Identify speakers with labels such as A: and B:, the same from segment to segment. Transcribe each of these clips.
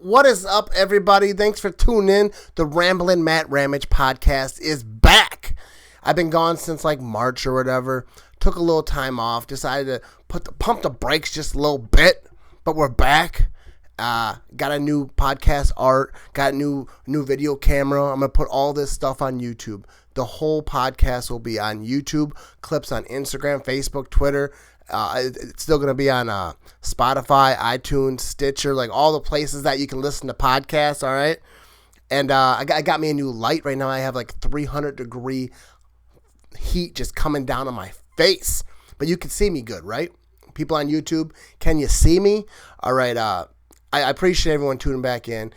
A: What is up, everybody? Thanks for tuning in. The Ramblin Matt Ramage podcast is back. I've been gone since like March or whatever. Took a little time off. Decided to pump the brakes just a little bit, but we're back. Got a new podcast art. Got a new video camera. I'm gonna put all this stuff on YouTube. The whole podcast will be on YouTube. Clips on Instagram, Facebook, Twitter. It's still going to be on Spotify, iTunes, Stitcher, like all the places that you can listen to podcasts, all right? And I got me a new light right now. I have like 300-degree heat just coming down on my face. But you can see me good, right? People on YouTube, can you see me? All right, I appreciate everyone tuning back in.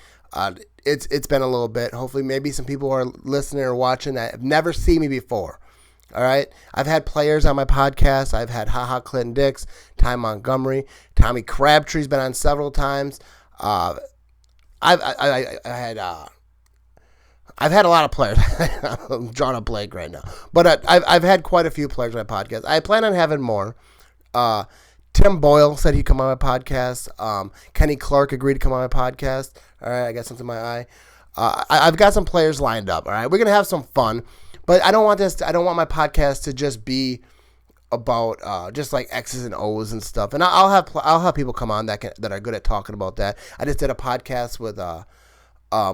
A: It's been a little bit. Hopefully maybe some people are listening or watching that have never seen me before. All right. I've had players on my podcast. I've had Clinton Dix, Ty Montgomery, Tommy Crabtree's been on several times. I've had a lot of players. I'm drawing a blank right now, but I've had quite a few players on my podcast. I plan on having more. Tim Boyle said he'd come on my podcast. Kenny Clark agreed to come on my podcast. All right. I got something in my eye. I've got some players lined up. All right. We're going to have some fun. But I don't want my podcast to just be about just like X's and O's and stuff. And I'll have people come on that are good at talking about that. I just did a podcast with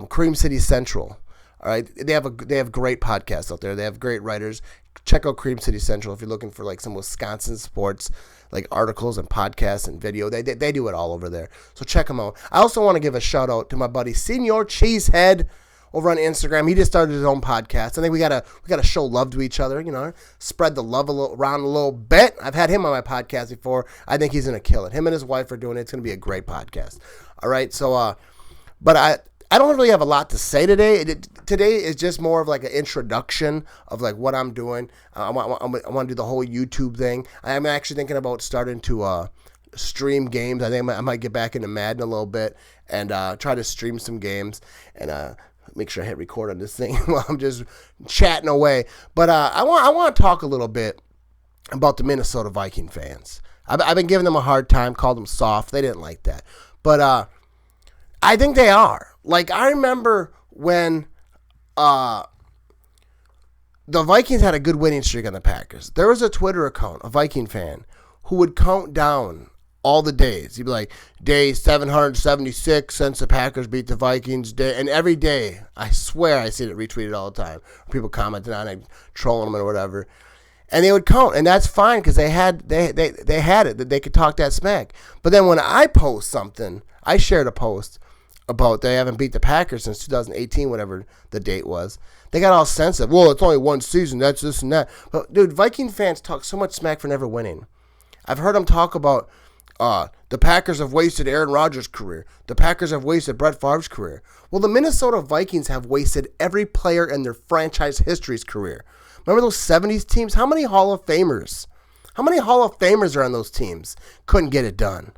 A: Cream City Central. All right, they have great podcasts out there. They have great writers. Check out Cream City Central if you're looking for like some Wisconsin sports like articles and podcasts and video. They do it all over there. So check them out. I also want to give a shout out to my buddy Senior Cheesehead over on Instagram. He just started his own podcast. I think we gotta show love to each other, spread the love around a little bit. I've had him on my podcast before. I think he's gonna kill it. Him and his wife are doing it. It's gonna be a great podcast. All right, so but I don't really have a lot to say today. Today is just more of like an introduction of like what I'm doing. I want to do the whole YouTube thing. I'm actually thinking about starting to stream games. I think I might get back into Madden a little bit and try to stream some games and make sure I hit record on this thing while I'm just chatting away. But I want to talk a little bit about the Minnesota Viking fans. I've been giving them a hard time, called them soft. They didn't like that. But I think they are. Like, I remember when the Vikings had a good winning streak on the Packers. There was a Twitter account, a Viking fan, who would count down all the days. He'd be like, day 776 since the Packers beat the Vikings. And every day, I swear I see it retweeted all the time. People commenting on it, trolling them or whatever. And they would count, and that's fine because they had it, that they could talk that smack. But then when I post something, I shared a post about they haven't beat the Packers since 2018, whatever the date was. They got all sensitive. Well, it's only one season, that's this and that. But, dude, Viking fans talk so much smack for never winning. I've heard them talk about the Packers have wasted Aaron Rodgers' career. The Packers have wasted Brett Favre's career. Well, the Minnesota Vikings have wasted every player in their franchise history's career. Remember those 70s teams? How many Hall of Famers are on those teams? Couldn't get it done.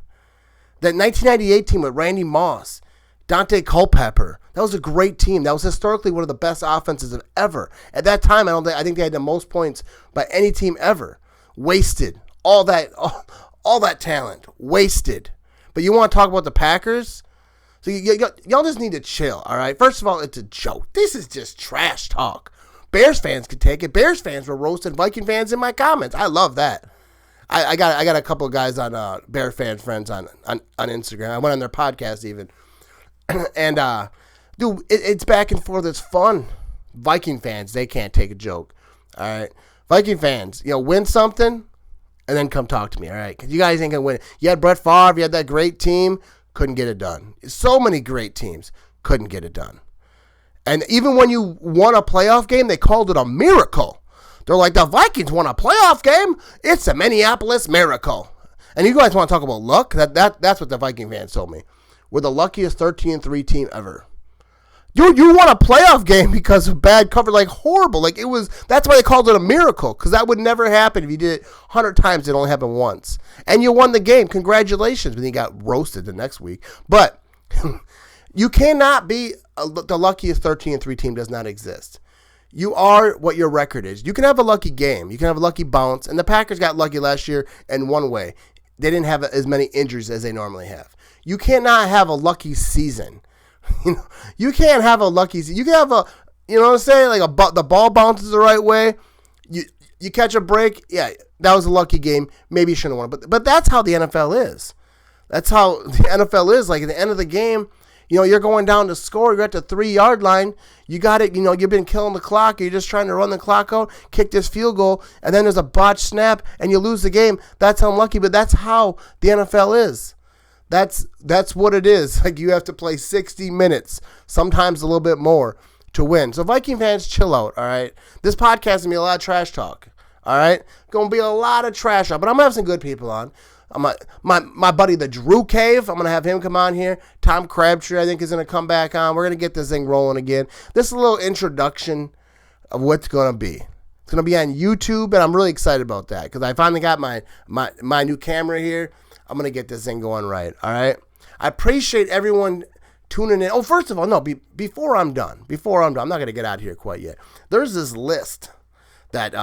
A: That 1998 team with Randy Moss, Dante Culpepper, that was a great team. That was historically one of the best offenses of ever. At that time, I think they had the most points by any team ever. Wasted. All that talent. Wasted. But you want to talk about the Packers? So y'all just need to chill, all right? First of all, it's a joke. This is just trash talk. Bears fans could take it. Bears fans were roasting Viking fans in my comments. I love that. I got a couple of guys on Bear fan friends on Instagram. I went on their podcast even. And, dude, it's back and forth. It's fun. Viking fans, they can't take a joke, all right? Viking fans, win something, and then come talk to me, all right? Because you guys ain't going to win. You had Brett Favre. You had that great team. Couldn't get it done. So many great teams. Couldn't get it done. And even when you won a playoff game, they called it a miracle. They're like, the Vikings won a playoff game? It's a Minneapolis miracle. And you guys want to talk about luck? That's what the Viking fans told me. We're the luckiest 13-3 team ever. Dude, you won a playoff game because of bad cover, like horrible. Like that's why they called it a miracle, because that would never happen if you did it 100 times. It only happened once. And you won the game. Congratulations. But then you got roasted the next week. But you cannot be the luckiest 13-3 team. Does not exist. You are what your record is. You can have a lucky game. You can have a lucky bounce. And the Packers got lucky last year in one way. they didn't have as many injuries as they normally have. You cannot have a lucky season. You can't have a lucky season. You can have a, you know what I'm saying? Like the ball bounces the right way. You catch a break. Yeah, that was a lucky game. Maybe you shouldn't have won. But that's how the NFL is. That's how the NFL is. Like at the end of the game, you're going down to score. You're at the 3-yard line. You got it. You've been killing the clock. You're just trying to run the clock out, kick this field goal, and then there's a botched snap, and you lose the game. That's unlucky, but that's how the NFL is. That's what it is. Like you have to play 60 minutes, sometimes a little bit more, to win. So Viking fans, chill out, all right? This podcast is going to be a lot of trash talk, all right? Going to be a lot of trash talk, but I'm going to have some good people on. My buddy, the Drew Cave, I'm going to have him come on here. Tom Crabtree, I think, is going to come back on. We're going to get this thing rolling again. This is a little introduction of what's going to be. It's going to be on YouTube, and I'm really excited about that because I finally got my new camera here. I'm going to get this thing going right, all right? I appreciate everyone tuning in. Oh, first of all, no, before I'm done, I'm not going to get out of here quite yet. There's this list that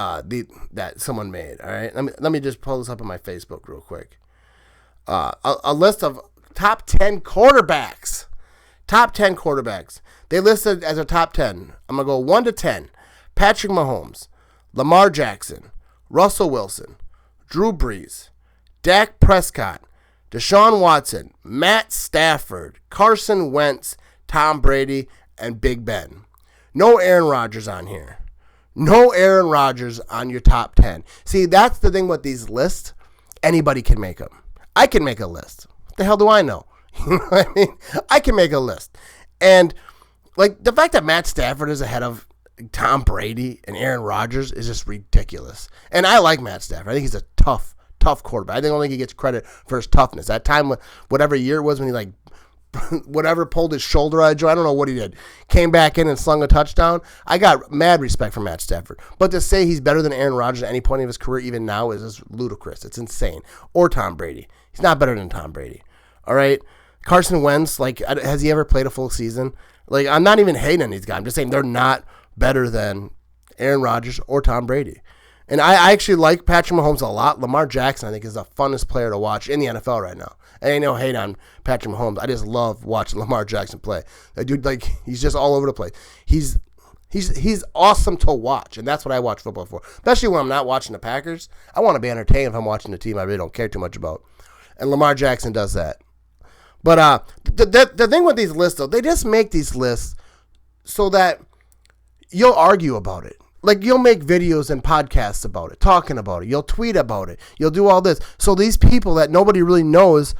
A: that someone made, all right? Let me just pull this up on my Facebook real quick. A list of top 10 quarterbacks. Top 10 quarterbacks. They listed as a top 10. I'm going to go 1 to 10. Patrick Mahomes, Lamar Jackson, Russell Wilson, Drew Brees, Dak Prescott, Deshaun Watson, Matt Stafford, Carson Wentz, Tom Brady, and Big Ben. No Aaron Rodgers on here. No Aaron Rodgers on your top 10. See, that's the thing with these lists. Anybody can make them. I can make a list. What the hell do I know? You know what I mean? I can make a list. And, like, the fact that Matt Stafford is ahead of Tom Brady and Aaron Rodgers is just ridiculous. And I like Matt Stafford. I think he's a tough quarterback. I don't think he gets credit for his toughness. That time, whatever year it was when he, like, pulled his shoulder out of joint. I don't know what he did. Came back in and slung a touchdown. I got mad respect for Matt Stafford. But to say he's better than Aaron Rodgers at any point of his career, even now, is just ludicrous. It's insane. Or Tom Brady. He's not better than Tom Brady. All right? Carson Wentz, like, has he ever played a full season? Like, I'm not even hating on these guys. I'm just saying they're not better than Aaron Rodgers or Tom Brady. And I actually like Patrick Mahomes a lot. Lamar Jackson, I think, is the funnest player to watch in the NFL right now. And ain't no hate on Patrick Mahomes. I just love watching Lamar Jackson play. That dude, like, he's just all over the place. He's awesome to watch, and that's what I watch football for. Especially when I'm not watching the Packers. I want to be entertained if I'm watching a team I really don't care too much about. And Lamar Jackson does that. But the thing with these lists, though, they just make these lists so that you'll argue about it. Like, you'll make videos and podcasts about it, talking about it. You'll tweet about it. You'll do all this. So these people that nobody really knows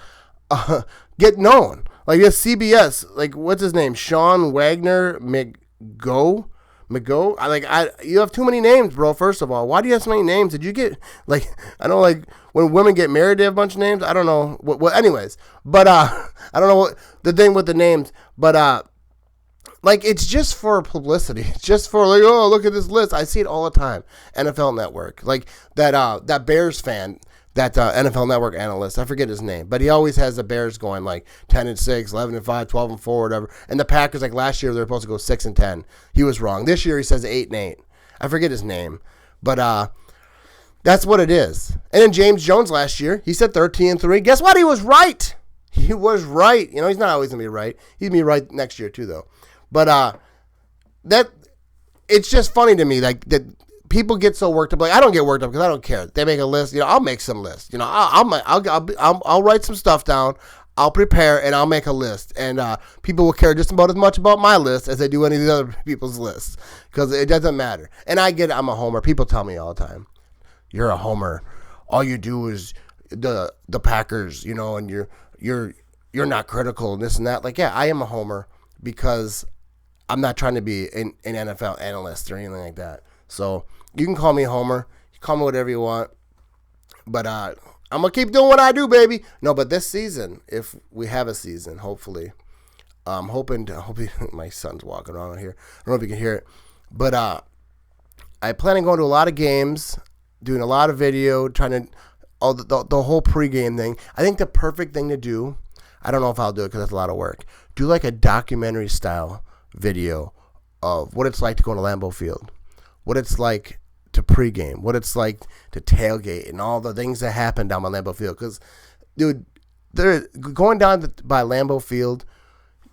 A: get known. Like this CBS, like, what's his name? Sean Wagner McGo? You have too many names, bro, first of all. Why do you have so many names? Did you get, like, I know, like, when women get married, they have a bunch of names. I don't know. Anyways. But, I don't know what the thing with the names. But, like, it's just for publicity. It's just for, like, oh, look at this list. I see it all the time. NFL Network. Like, that Bears fan, that NFL Network analyst, I forget his name, but he always has the Bears going, like, 10-6, 11-5, 12-4, whatever. And the Packers, like, last year, they were supposed to go 6-10. He was wrong. This year, he says 8-8. I forget his name. But, that's what it is. And then James Jones last year, he said 13-3. Guess what? He was right. He was right. You know, he's not always going to be right. He's going to be right next year, too, though. But that it's just funny to me, like, that people get so worked up. Like, I don't get worked up because I don't care. They make a list. You know, I'll make some lists. You know, I'll write some stuff down. I'll prepare and I'll make a list. And people will care just about as much about my list as they do any of the other people's lists because it doesn't matter. And I get it. I'm a homer. People tell me all the time, "You're a homer. All you do is the Packers. You know, and you're not critical and this and that." Like, yeah, I am a homer because I'm not trying to be an NFL analyst or anything like that. So you can call me a homer. You call me whatever you want. But I'm going to keep doing what I do, baby. No, but this season, if we have a season, hopefully, I'm hoping my son's walking around here. I don't know if you can hear it. But I plan on going to a lot of games, doing a lot of video, trying to, the whole pregame thing. I think the perfect thing to do, I don't know if I'll do it because that's a lot of work, do like a documentary style video of what it's like to go to Lambeau Field, what it's like to pregame, what it's like to tailgate, and all the things that happen down by Lambeau Field. Because, dude, they're going down by Lambeau Field,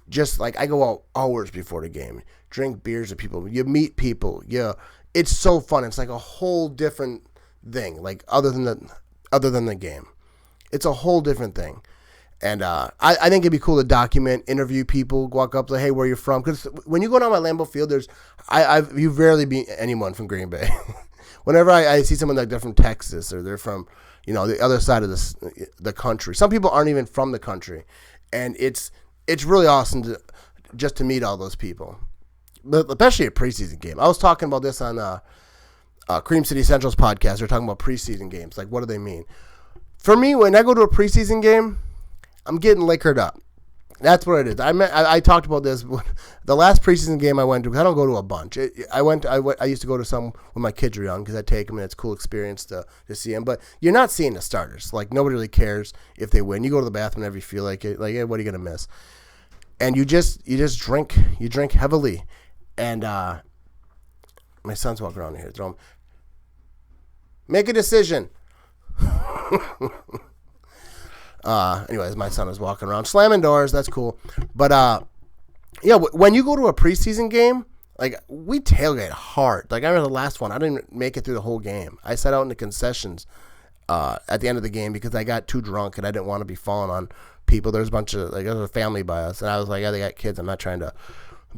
A: just like I go out hours before the game, drink beers with people, you meet people, it's so fun. It's like a whole different thing, like other than the game. It's a whole different thing. And I think it'd be cool to document, interview people, walk up, say, hey, where are you from? Because when you go down by Lambeau Field, you rarely meet anyone from Green Bay. Whenever I see someone like they're from Texas or they're from, the other side of the country. Some people aren't even from the country, and it's really awesome to meet all those people, but especially a preseason game. I was talking about this on Cream City Central's podcast. They're talking about preseason games. Like, what do they mean? For me, when I go to a preseason game, I'm getting liquored up. That's what it is. I talked about this. The last preseason game I went to, because I don't go to a bunch. I used to go to some when my kids were young because I take them and it's a cool experience to see them. But you're not seeing the starters. Like, nobody really cares if they win. You go to the bathroom whenever you feel like it. Like, hey, what are you going to miss? And you just drink. You drink heavily. And my son's walking around here. Throw him. Make a decision. Anyways, my son is walking around slamming doors. That's cool. But when you go to a preseason game, like, we tailgate hard. Like, I remember the last one, I didn't make it through the whole game. I sat out in the concessions at the end of the game because I got too drunk and I didn't want to be falling on people. There's a bunch of, there was a family by us, and I was like, they got kids. I'm not trying to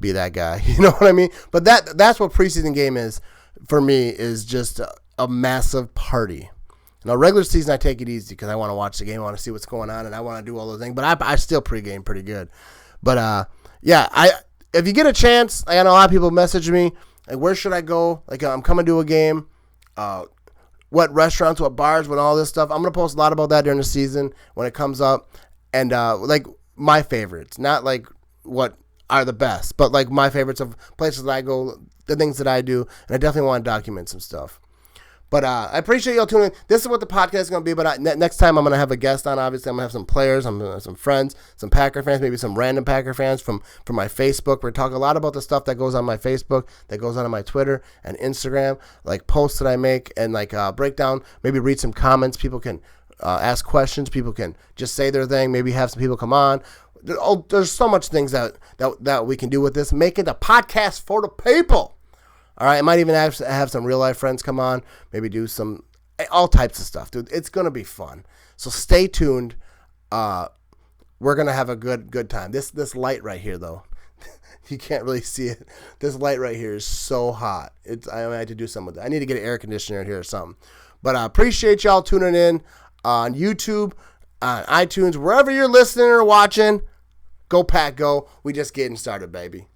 A: be that guy. You know what I mean? But that's what preseason game is for me, is just a massive party. Now, regular season, I take it easy because I want to watch the game. I want to see what's going on, and I want to do all those things. But I still pregame pretty good. But, if you get a chance, I know a lot of people message me, like, where should I go? Like, I'm coming to a game. What restaurants, what bars, what all this stuff. I'm going to post a lot about that during the season when it comes up. And, my favorites. Not, what are the best, but, my favorites of places that I go, the things that I do. And I definitely want to document some stuff. But I appreciate y'all tuning in. This is what the podcast is going to be. But next time I'm going to have a guest on, obviously. I'm going to have some players, I'm going to have some friends, some Packer fans, maybe some random Packer fans from my Facebook. We're talking a lot about the stuff that goes on my Facebook, that goes on my Twitter and Instagram, like posts that I make, and break down, maybe read some comments. People can ask questions. People can just say their thing. Maybe have some people come on. There's so much things that we can do with this. Make it a podcast for the people. All right, I might even have some real-life friends come on, maybe do all types of stuff, dude. It's going to be fun. So stay tuned. We're going to have a good time. This light right here, though, you can't really see it. This light right here is so hot. I had to do something with it. I need to get an air conditioner in here or something. But I appreciate y'all tuning in on YouTube, on iTunes, wherever you're listening or watching. Go Pack, go. We just getting started, baby.